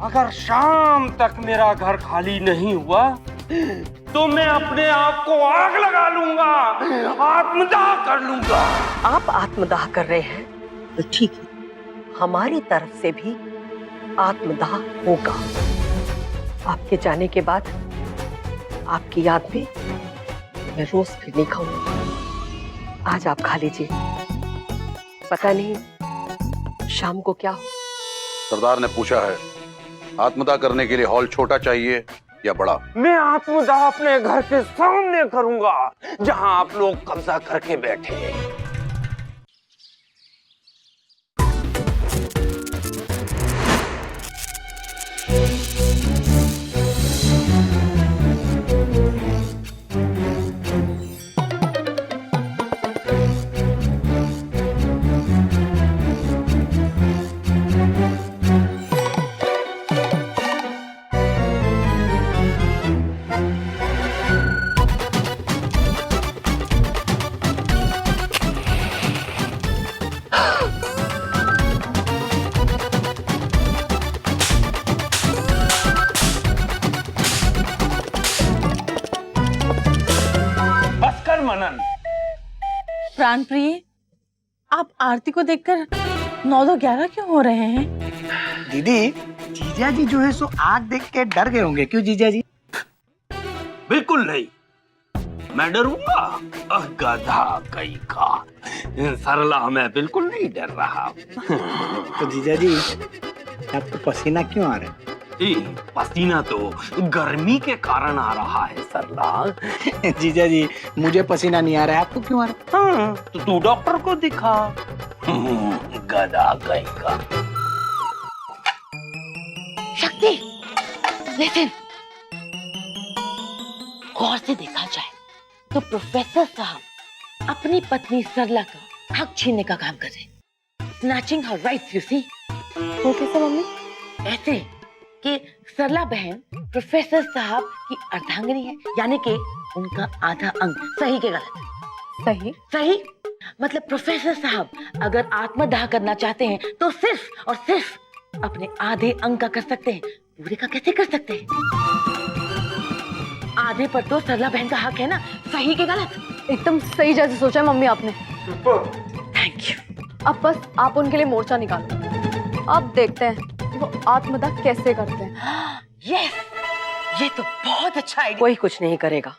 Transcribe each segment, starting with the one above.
अगर शाम तक मेरा घर खाली नहीं हुआ तो मैं अपने आप को आग लगा लूंगा, आत्मदाह कर लूंगा। आप आत्मदाह कर रहे हैं तो ठीक है, हमारी तरफ से भी आत्मदाह होगा। आपके जाने के बाद आपकी याद में मैं रोज फिर नहीं खाऊंगा। आज आप खा लीजिए, पता नहीं शाम को क्या हो। सरदार ने पूछा है आत्मदाह करने के लिए हॉल छोटा चाहिए या बड़ा? मैं आत्मदाह अपने घर के सामने करूंगा, जहां आप लोग कब्जा करके बैठे हैं। मनन। प्राण प्रिय, आप आरती को देखकर 9-11 क्यों हो रहे हैं? दीदी, जीजा जी जो है सो आग देख के डर गए होंगे। क्यों जीजा जी? बिल्कुल नहीं, मैं डरूंगा? गधा कहीं का। सरला, मैं बिल्कुल नहीं डर रहा। तो जीजा जी, आपको पसीना क्यों आ रहा है? पसीना तो गर्मी के कारण आ रहा है सरला। जीजा जी, मुझे पसीना नहीं आ रहा है, आपको क्यों आ रहा है? हाँ, तो तू डॉक्टर को दिखा। गधा कहीं का। शक्ति, लिसन। गौर से देखा जाए तो प्रोफेसर साहब अपनी पत्नी सरला का हक छीनने का काम कर रहे हैं। Snatching her rights, you see. वो कैसे मम्मी? ऐसे कि सरला बहन प्रोफेसर साहब की अर्धांगिनी है, यानी कि उनका आधा अंग। सही के गलत? सही। सही मतलब प्रोफेसर साहब अगर आत्मदाह करना चाहते हैं तो सिर्फ और सिर्फ अपने आधे अंग का कर सकते हैं, पूरे का कैसे कर सकते हैं? आधे पर तो सरला बहन का हक है ना। सही के गलत? एकदम सही जैसे सोचा है मम्मी आपने। Thank you. अब बस आप उनके लिए मोर्चा निकालो। अब देखते हैं वो आत्मदाह कैसे करते हैं। यस, ये तो बहुत अच्छा आइडिया। कोई कुछ नहीं करेगा।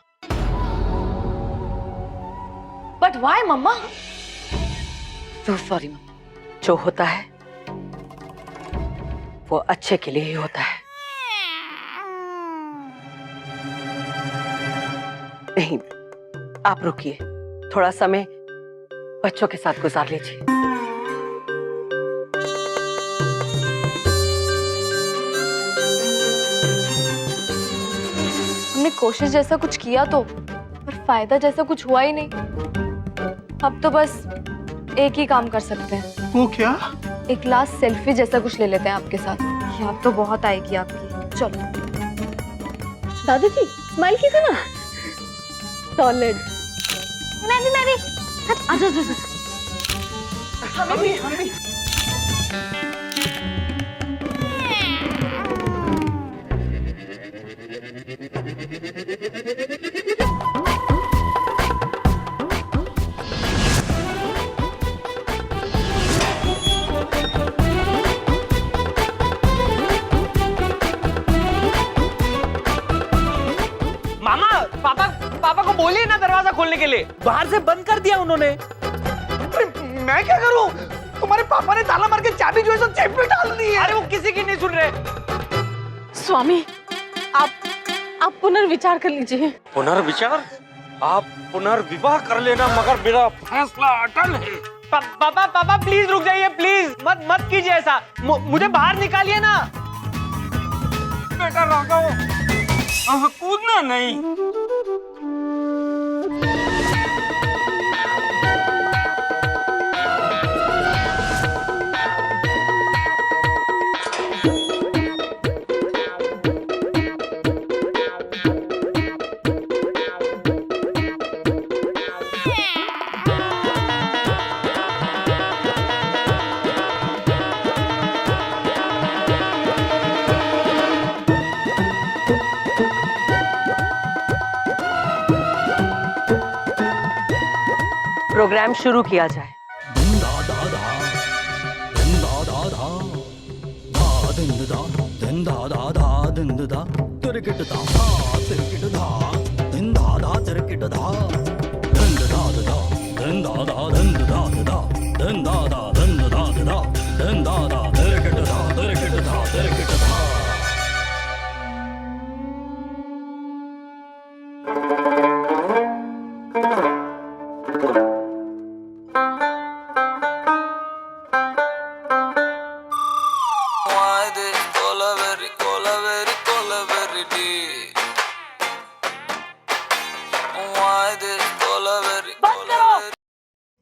But why mama? So sorry mama. जो होता है वो अच्छे के लिए ही होता है। नहीं, आप रुकिए, थोड़ा समय बच्चों के साथ गुजार लीजिए। हमने कोशिश जैसा कुछ किया तो, पर फायदा जैसा कुछ हुआ ही नहीं। अब तो बस एक ही काम कर सकते हैं। वो क्या? एक लास्ट सेल्फी जैसा कुछ ले लेते हैं आपके साथ। याद तो बहुत आएगी आपकी। चलो दादाजी, स्माइल कीजिए ना। सॉलिड। मैं भी। आजा। हमें भी। मामा, पापा को बोलिए ना दरवाजा खोलने के लिए। बाहर से बंद कर दिया उन्होंने। मैं क्या करूं? तुम्हारे पापा ने ताला मार के चाबी जो है सो जेब में डाल दी है। अरे वो किसी की नहीं सुन रहे। स्वामी, आप पुनर्विचार कर लीजिए। पुनर्विचार? आप पुनर्विवाह कर लेना, मगर मेरा फैसला अटल है। पापा प्लीज रुक जाइए, प्लीज मत कीजिए ऐसा। मुझे बाहर निकालिए ना। बेटा राघव, कूदना नहीं। प्रोग्राम शुरू किया जाए।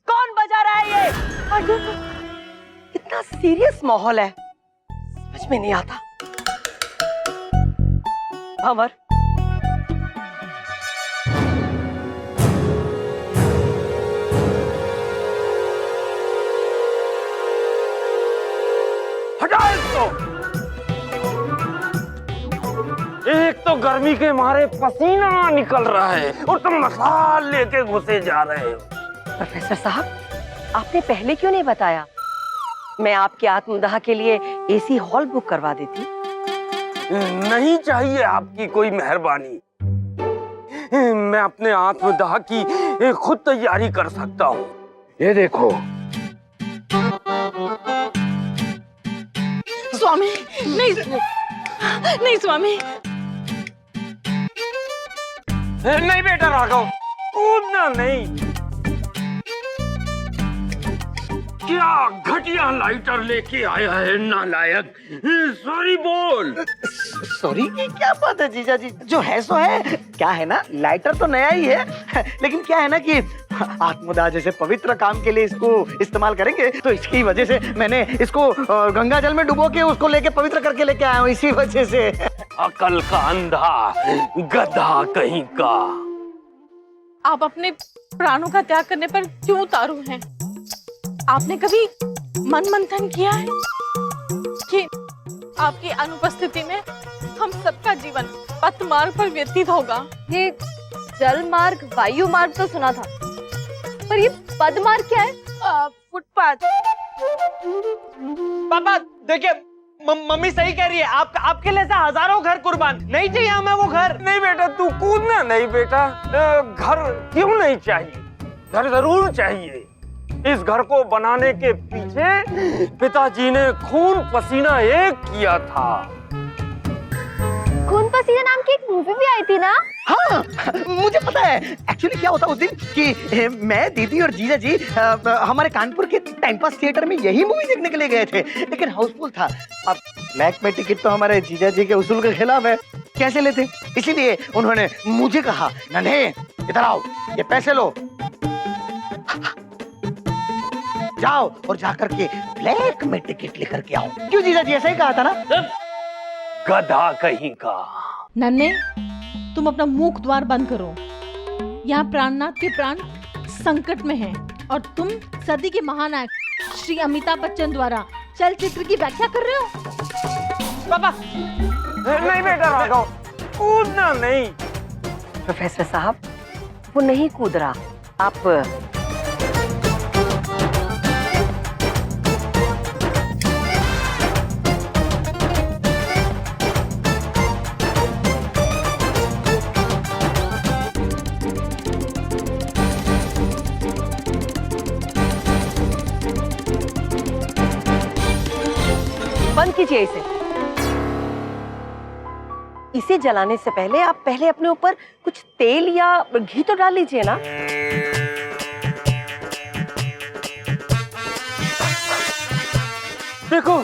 कौन बजा रहा है ये? कितना सीरियस माहौल है, समझ में नहीं आता। भंवर, हटाओ इसको। एक तो गर्मी के मारे पसीना निकल रहा है और तुम मसाल लेके घुसे जा रहे हो। प्रोफेसर साहब, आपने पहले क्यों नहीं बताया? मैं आपके आत्मदाह के लिए एसी हॉल बुक करवा देती। नहीं चाहिए आपकी कोई मेहरबानी, मैं अपने आत्मदाह की खुद तैयारी कर सकता हूँ। ये देखो। स्वामी, नहीं नहीं स्वामी। नहीं बेटा राघव, कूदना नहीं। क्या घटिया लाइटर लेके आया है नालायक। सॉरी बोल। सॉरी की क्या बात है जीजा जी, जो है सो है। क्या है ना, लाइटर तो नया ही है, लेकिन क्या है ना कि आत्मदाह जैसे पवित्र काम के लिए इसको इस्तेमाल करेंगे, तो इसकी वजह से मैंने इसको गंगा जल में डुबो के उसको लेके पवित्र करके लेके आया हूँ, इसी वजह से। अकल का अंधा गधा कहीं का। आप अपने प्राणों का त्याग करने पर क्यों उतारू हैं? आपने कभी मन मंथन किया है कि आपकी अनुपस्थिति में हम सबका जीवन पथ मार्ग पर व्यतीत होगा? ये जल मार्ग, वायु मार्ग तो सुना था, पर ये पद मार्ग क्या है? फुटपाथ। पापा देखिए, मम्मी सही कह रही है। आपके लिए ऐसा हजारों घर कुर्बान। नहीं चाहिए हमें वो घर। नहीं बेटा, तू कूदना नहीं बेटा। घर क्यों नहीं चाहिए? घर जरूर चाहिए। इस घर को बनाने के पीछे पिताजी ने खून पसीना एक किया था। खून पसीना नाम की एक मूवी भी आई थी ना? हाँ, मुझे पता है। एक्चुअली क्या होता उस दिन कि मैं, दीदी और जीजा जी हमारे कानपुर के टाइम पास थिएटर में यही मूवी देखने के लिए गए थे, लेकिन हाउसफुल था। अब ब्लैक में टिकट तो हमारे जीजा जी के उसूल के खिलाफ है, कैसे लेते? इसीलिए उन्होंने मुझे कहा, नन्हे इधर आओ, ये पैसे लो, जाओ और जाकर के ब्लैक में टिकट लेकर के आओ। क्यों जीजा जी, ऐसा ही कहा था ना? गधा कहीं का। नन्हे, तुम अपना मुख द्वार बंद करो। यहाँ प्राणनाथ के प्राण संकट में हैं और तुम सदी के महानायक श्री अमिताभ बच्चन द्वारा चलचित्र की व्याख्या कर रहे हो। पापा नहीं बेटा राघव, कूदना नहीं। प्रोफेसर साहब, वो नहीं कूद रहा। आप बंद कीजिए इसे। इसे जलाने से पहले आप पहले अपने ऊपर कुछ तेल या घी तो डाल लीजिए ना। देखो,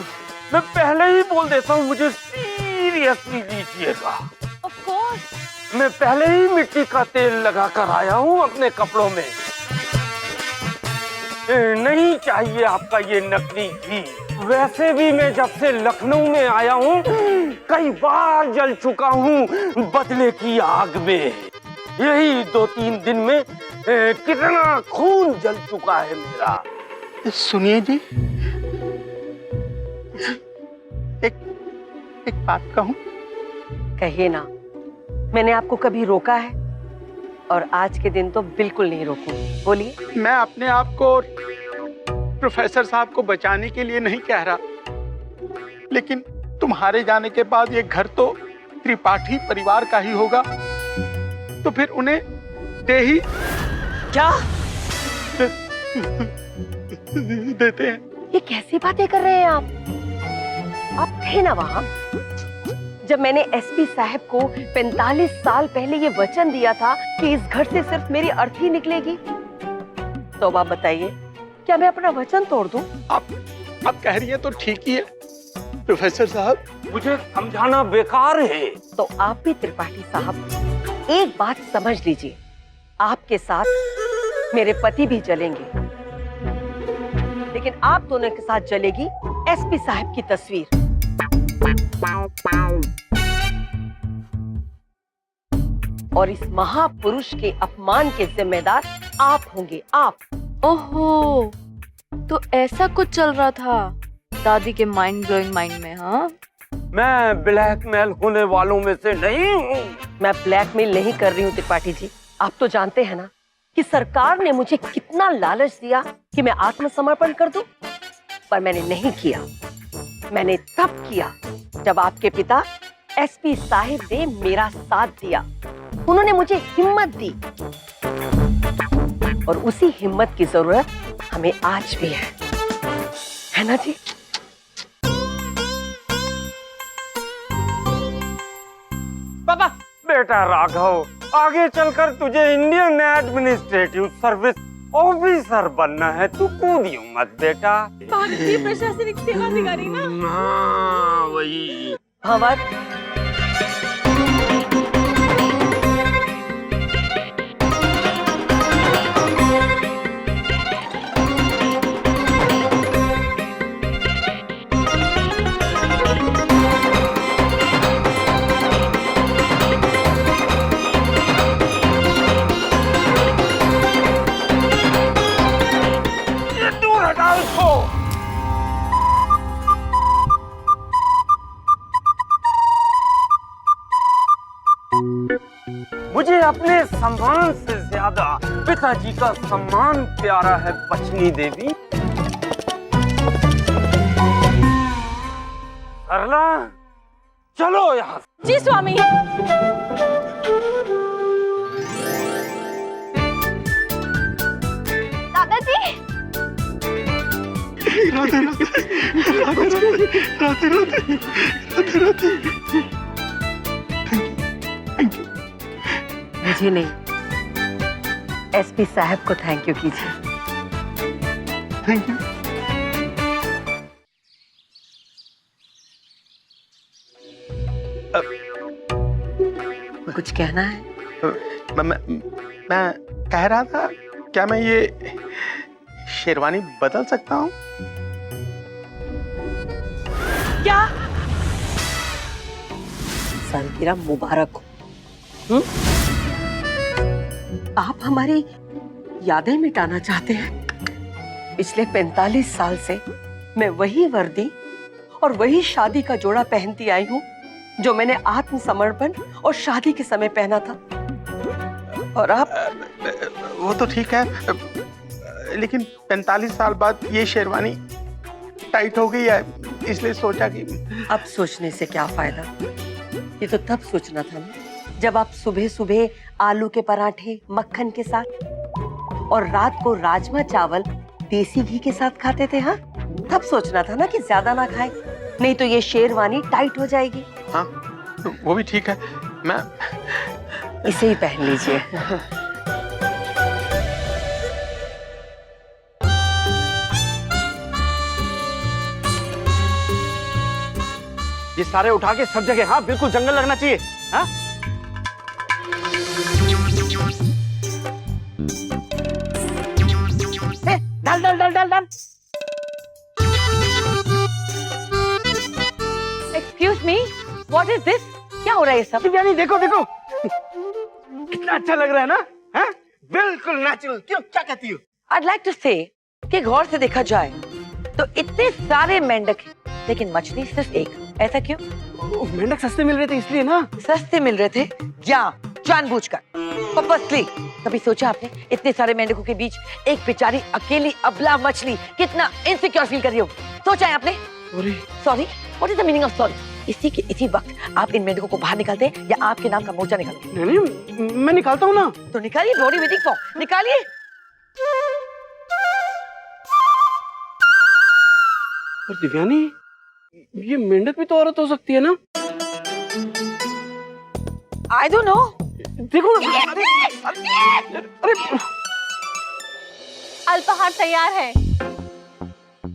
मैं पहले ही बोल देता हूँ, मुझे सीरियसली लीजिएगा। Of course. मैं पहले ही मिट्टी का तेल लगाकर आया हूँ अपने कपड़ों में। नहीं चाहिए आपका ये नकली घी। वैसे भी मैं जब से लखनऊ में आया हूँ कई बार जल चुका हूँ बदले की आग में। यही 2-3 दिन में कितना खून जल चुका है मेरा। सुनिए जी, एक बात कहूं? कहिए ना, मैंने आपको कभी रोका है? और आज के दिन तो बिल्कुल नहीं रोकूंगी। बोलिए। मैं अपने आप को और प्रोफेसर साहब को बचाने के लिए नहीं कह रहा, लेकिन तुम्हारे जाने के बाद ये घर तो त्रिपाठी परिवार का ही होगा, तो फिर उन्हें दे ही क्या देते हैं। ये कैसी बातें कर रहे हैं आप थे ना वहां जब मैंने एसपी साहब को 45 साल पहले ये वचन दिया था कि इस घर से सिर्फ मेरी अर्थी निकलेगी। तो आप बताइए, क्या मैं अपना वचन तोड़ दूं? आप कह रही हैं तो ठीक ही है प्रोफेसर साहब। मुझे समझाना बेकार है। तो आप भी त्रिपाठी साहब एक बात समझ लीजिए, आपके साथ मेरे पति भी चलेंगे, लेकिन आप दोनों के साथ चलेगी एसपी साहब की तस्वीर। और इस महापुरुष के अपमान के जिम्मेदार आप होंगे, आप। ओहो, तो ऐसा कुछ चल रहा था दादी के माइंड ब्लोइंग माइंड में। हाँ, मैं ब्लैकमेल होने वालों में से नहीं हूँ। मैं ब्लैकमेल नहीं कर रही हूँ त्रिपाठी जी। आप तो जानते हैं ना कि सरकार ने मुझे कितना लालच दिया कि मैं आत्मसमर्पण कर दूं, पर मैंने नहीं किया। मैंने तब किया जब आपके पिता एसपी साहिब ने मेरा साथ दिया। उन्होंने मुझे हिम्मत दी, और उसी हिम्मत की जरूरत हमें आज भी है ना जी? पापा, बेटा राघव, आगे चलकर तुझे इंडियन एडमिनिस्ट्रेटिव सर्विस ऑफिसर बनना है। तू कूदियो मत बेटा। भारतीय प्रशासनिक सेवा अधिकारी ना। हाँ, वही। भंवर, मुझे अपने सम्मान से ज्यादा पिताजी का सम्मान प्यारा है बचनी देवी। सरला, चलो यहाँ। जी स्वामी। दादाजी। मुझे नहीं, एसपी साहब को थैंक यू कीजिए। Thank you. कुछ कहना है? मैं कह रहा था, क्या मैं ये शेरवानी बदल सकता हूँ? क्या? सालगिरह मुबारक हो। आप हमारी यादें मिटाना चाहते हैं? पिछले 45 साल से मैं वही वर्दी और वही शादी का जोड़ा पहनती आई हूँ जो मैंने आत्मसमर्पण और शादी के समय पहना था। और आप? वो तो ठीक है, लेकिन 45 साल बाद ये शेरवानी टाइट हो गई है, इसलिए सोचा कि अब सोचने से क्या फायदा? ये तो तब सोचना था ना जब आप सुबह सुबह आलू के पराठे मक्खन के साथ और रात को राजमा चावल देसी घी के साथ खाते थे। हाँ, तब सोचना था ना कि ज्यादा ना खाएं, नहीं तो ये शेरवानी टाइट हो जाएगी। हाँ, वो भी ठीक है। मैं इसे ही पहन लीजिए। ये सारे उठा के सब जगह, हाँ बिल्कुल जंगल लगना चाहिए। हाँ, डाल डाल डाल डाल डाल। Excuse me, what is this? क्या हो रहा है ये सब? दिव्यानी देखो देखो, कितना अच्छा लग रहा है ना? हाँ? बिल्कुल नेचुरल। क्यों, क्या कहती हो? I'd like to say कि गौर से देखा जाए तो इतने सारे मेंढक हैं, लेकिन मछली सिर्फ एक। ऐसा क्यों? मेंढक सस्ते मिल रहे थे इसलिए ना। सस्ते मिल रहे थे या जानबूझकर, पर्पसली। कभी सोचा आपने इतने सारे मेंढकों के बीच एक बेचारी अकेली अबला मछली कितना इनसिक्योर फील कर रही हो? सोचा है आपने? Sorry, what is the meaning of sorry? इसी वक्त आप इन मेंढकों को बाहर निकालते हैं या आपके नाम का मोर्चा निकालते हैं? नहीं, मैं निकालता हूँ ना। तो निकालिए, बॉडी वेटिंग फॉर, निकालिए। पर दिव्यानी, ये मेंढक भी तो औरत हो सकती है ना? I don't know. देखो ना। अरे अल्पाहार तैयार है।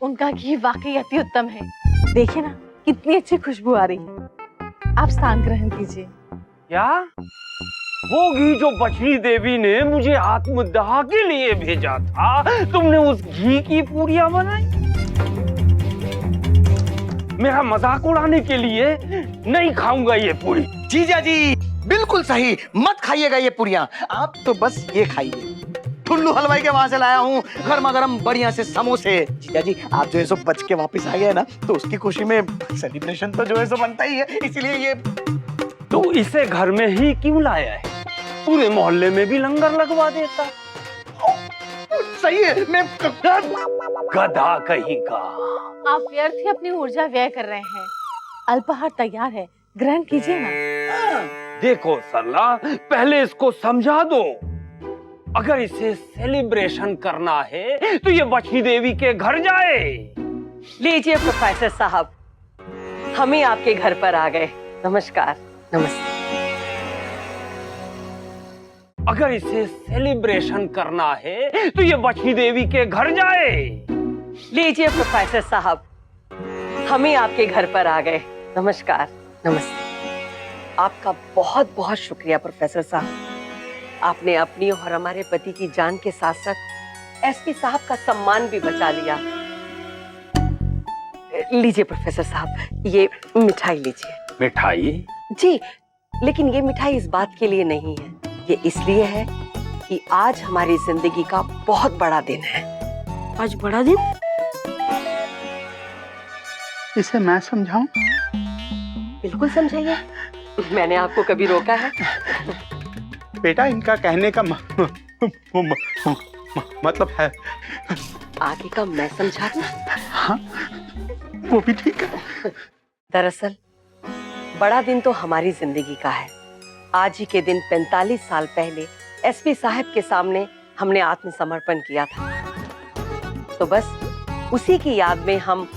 उनका घी वाकई अति उत्तम है। देखिए ना कितनी अच्छी खुशबू आ रही है। आप स्थान ग्रहण कीजिए। क्या? वो घी जो बछड़ी देवी ने मुझे आत्मदाह के लिए भेजा था, तुमने उस घी की पूरियां बनाई? मेरा मजाक उड़ाने के लिए? नहीं खाऊंगा ये पूरी। जीजा जी, बिल्कुल सही, मत खाइएगा ये पूरियां। आप तो बस ये खाइए। ठुल्लू हलवाई के वहां से लाया हूँ गर्मा गर्म बढ़िया से समोसे। जीजा जी, आप जो है सो बच के वापस आ गए ना, तो उसकी खुशी में सेलिब्रेशन तो जो है सो बनता ही है, इसीलिए ये। तो इसे घर में ही क्यों लाया है? पूरे मोहल्ले में भी लंगर लगवा देता। सही है, मैं गधा कहीं का। आप व्यर्थ ही अपनी ऊर्जा व्यय कर रहे हैं। अल्पाहार तैयार है, ग्रहण कीजिए ना। देखो सरला, पहले इसको समझा दो। अगर इसे सेलिब्रेशन करना है तो ये बछड़ी देवी के घर जाए। लीजिए प्रोफेसर साहब, हम ही आपके घर पर आ गए। नमस्कार। नमस्ते। अगर इसे सेलिब्रेशन करना है तो ये बछड़ी देवी के घर जाए। लीजिए प्रोफेसर साहब, हम ही आपके घर पर आ गए। नमस्कार। नमस्ते। आपका बहुत बहुत शुक्रिया प्रोफेसर साहब। आपने अपनी और हमारे पति की जान के साथ साथ एसपी साहब का सम्मान भी बचा लिया। लीजिए प्रोफेसर साहब, ये मिठाई लीजिए। मिठाई? जी, लेकिन ये मिठाई इस बात के लिए नहीं है, ये इसलिए है कि आज हमारी जिंदगी का बहुत बड़ा दिन है। आज बड़ा दिन? इसे मैं समझाऊं? बिल्कुल समझाइए, मैंने आपको कभी रोका है? बेटा, इनका कहने का मतलब है। आगे का मैं समझा दूं? हाँ, वो भी ठीक है। दरअसल बड़ा दिन तो हमारी जिंदगी का है। आज ही के दिन 45 साल पहले एसपी साहब के सामने हमने आत्मसमर्पण किया था। तो बस उसी की याद में हम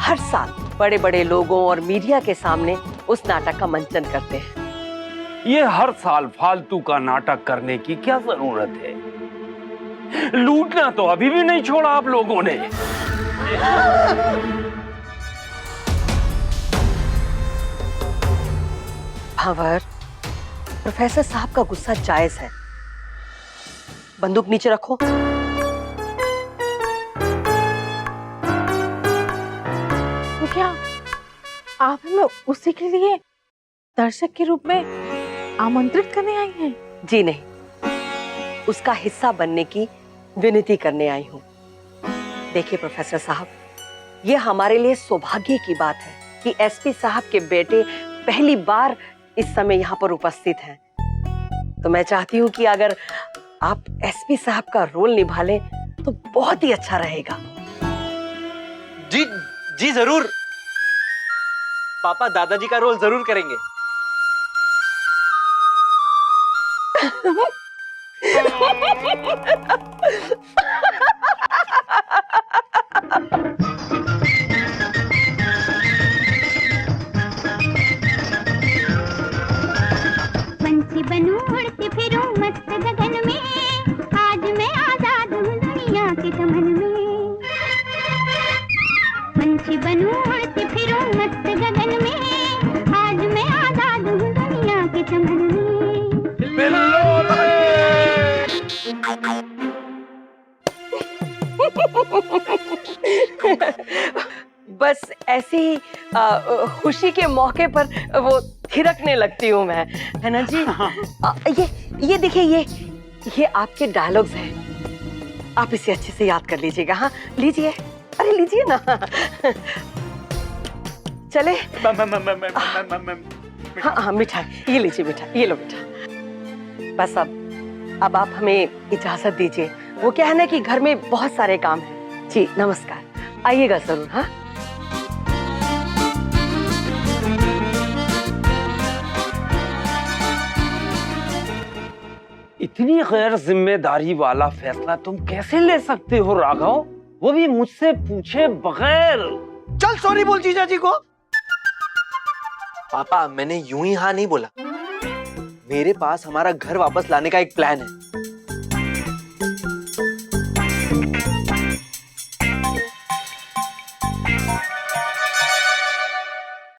हर साल बड़े बड़े लोगों और मीडिया के सामने उस नाटक का मंचन करते हैं। ये हर साल फालतू का नाटक करने की क्या जरूरत है? लूटना तो अभी भी नहीं छोड़ा आप लोगों ने। भावर, प्रोफेसर साहब का गुस्सा जायज है। बंदूक नीचे रखो। तो क्या आप हमें उसी के लिए दर्शक के रूप में आमंत्रित करने आई हैं? जी नहीं, उसका हिस्सा बनने की विनती करने आई हूँ। देखिए प्रोफेसर साहब, ये हमारे लिए सौभाग्य की बात है कि एसपी साहब के बेटे पहली बार इस समय यहाँ पर उपस्थित हैं। तो मैं चाहती हूँ कि अगर आप एसपी साहब का रोल निभा लें तो बहुत ही अच्छा रहेगा। जी जी जरूर। पापा दादाजी का रोल जरूर करेंगे। पंछी बनूं उड़ती फिरूं मस्त गगन में, आज मैं आजाद हूँ दुनिया के चमन में। पंछी बनूं उड़ती फिरूं मस्त गगन में, आज मैं आजाद हूँ दुनिया के चमन में। बस ऐसे ही खुशी के मौके पर वो थिरकने लगती हूँ मैं, है ना जी? ये देखिए, ये आपके डायलॉग्स हैं। आप इसे अच्छे से याद कर लीजिएगा। हाँ लीजिए, अरे लीजिए ना। चले। हाँ हाँ, मिठाई ये लीजिए, मिठाई ये लो। मिठाई बस अब आप हमें इजाजत दीजिए। वो क्या है ना कि घर में बहुत सारे काम हैं। जी नमस्कार, आइएगा जरूर। हाँ इतनी गैर जिम्मेदारी वाला फैसला तुम कैसे ले सकते हो राघव, वो भी मुझसे पूछे बगैर। चल सॉरी बोल जीजा जी को। पापा मैंने यूं ही हाँ नहीं बोला, मेरे पास हमारा घर वापस लाने का एक प्लान है।